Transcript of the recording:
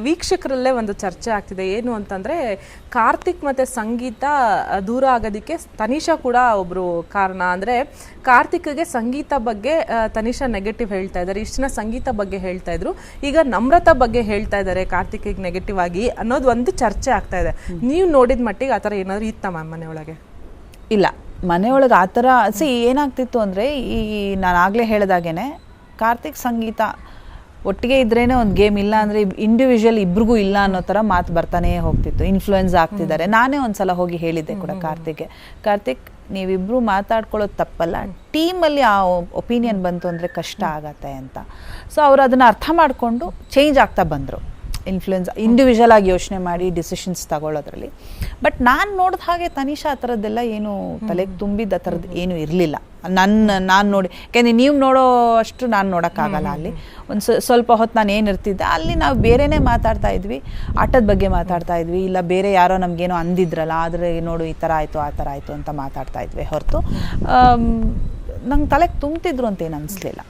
ವೀಕ್ಷಕರಲ್ಲೇ ಒಂದು ಚರ್ಚೆ ಆಗ್ತಿದೆ ಏನು ಅಂತಂದ್ರೆ ಕಾರ್ತಿಕ್ ಮತ್ತೆ ಸಂಗೀತ ದೂರ ಆಗೋದಕ್ಕೆ ತನಿಷಾ ಕೂಡ ಒಬ್ರು ಕಾರಣ. ಅಂದ್ರೆ ಕಾರ್ತಿಕ್ಗೆ ಸಂಗೀತ ಬಗ್ಗೆ ತನಿಷಾ ನೆಗೆಟಿವ್ ಹೇಳ್ತಾ ಇದ್ದಾರೆ, ಇಷ್ಟನ ಸಂಗೀತ ಬಗ್ಗೆ ಹೇಳ್ತಾ ಇದ್ರು, ಈಗ ನಮ್ರತಾ ಬಗ್ಗೆ ಹೇಳ್ತಾ ಇದ್ದಾರೆ ಕಾರ್ತಿಕ್ಗೆ ನೆಗೆಟಿವ್ ಆಗಿ ಅನ್ನೋದು ಒಂದು ಚರ್ಚೆ ಆಗ್ತಾ ಇದೆ. ನೀವು ನೋಡಿದ ಮಟ್ಟಿಗೆ ಆತರ ಏನಾದ್ರು ಇತ್ತ ಮ್ಯಾಮ್ ಮನೆಯೊಳಗೆ? ಇಲ್ಲ, ಮನೆಯೊಳಗೆ ಆ ಥರ ಏನಾಗ್ತಿತ್ತು ಅಂದರೆ, ಈ ನಾನು ಆಗಲೇ ಹೇಳಿದಾಗೇನೆ ಕಾರ್ತಿಕ್ ಸಂಗೀತ ಒಟ್ಟಿಗೆ ಇದ್ರೇನೆ ಒಂದು ಗೇಮ್, ಇಲ್ಲ ಅಂದರೆ ಇಂಡಿವಿಜುವಲ್ ಇಬ್ರಿಗೂ ಇಲ್ಲ ಅನ್ನೋ ಥರ ಮಾತು ಬರ್ತಾನೆ ಹೋಗ್ತಿತ್ತು. ಇನ್ಫ್ಲೂಯೆನ್ಸ್ ಆಗ್ತಿದ್ದಾರೆ. ನಾನೇ ಒಂದ್ಸಲ ಹೋಗಿ ಹೇಳಿದ್ದೆ ಕೂಡ ಕಾರ್ತಿಕ್ ನೀವಿಬ್ರು ಮಾತಾಡ್ಕೊಳ್ಳೋದು ತಪ್ಪಲ್ಲ, ಟೀಮಲ್ಲಿ ಆ ಒಪಿನಿಯನ್ ಬಂತು ಅಂದರೆ ಕಷ್ಟ ಆಗತ್ತೆ ಅಂತ. ಸೊ ಅವರು ಅದನ್ನು ಅರ್ಥ ಮಾಡಿಕೊಂಡು ಚೇಂಜ್ ಆಗ್ತಾ ಬಂದರು. ಇನ್ಫ್ಲೂಯೆನ್ಸ್ ಇಂಡಿವಿಜುವಲ್ ಆಗಿ ಯೋಚನೆ ಮಾಡಿ ಡಿಸಿಷನ್ಸ್ ತಗೊಳ್ಳೋದ್ರಲ್ಲಿ. ಬಟ್ ನಾನು ನೋಡಿದ ಹಾಗೆ ತನಿಷಾ ಆ ಥರದ್ದೆಲ್ಲ ಏನು ತಲೆಗೆ ತುಂಬಿದ್ದು ಆ ಥರದ್ದು ಏನೂ ಇರಲಿಲ್ಲ. ನಾನು ನೋಡಿ, ಯಾಕೆಂದರೆ ನೀವು ನೋಡೋ ಅಷ್ಟು ನಾನು ನೋಡೋಕ್ಕಾಗಲ್ಲ. ಅಲ್ಲಿ ಒಂದು ಸ್ವಲ್ಪ ಹೊತ್ತು ನಾನು ಏನಿರ್ತಿದ್ದೆ ಅಲ್ಲಿ ನಾವು ಬೇರೆನೇ ಮಾತಾಡ್ತಾ ಇದ್ವಿ, ಆಟದ ಬಗ್ಗೆ ಮಾತಾಡ್ತಾ ಇದ್ವಿ, ಇಲ್ಲ ಬೇರೆ ಯಾರೋ ನಮಗೇನೋ ಅಂದಿದ್ರಲ್ಲ ಆದರೆ ನೋಡು ಈ ಥರ ಆಯಿತು ಆ ಥರ ಆಯಿತು ಅಂತ ಮಾತಾಡ್ತಾ ಇದ್ವಿ ಹೊರತು ನಂಗೆ ತಲೆಗೆ ತುಂಬ್ತಿದ್ರು ಅಂತ ಏನು ಅನಿಸ್ಲಿಲ್ಲ.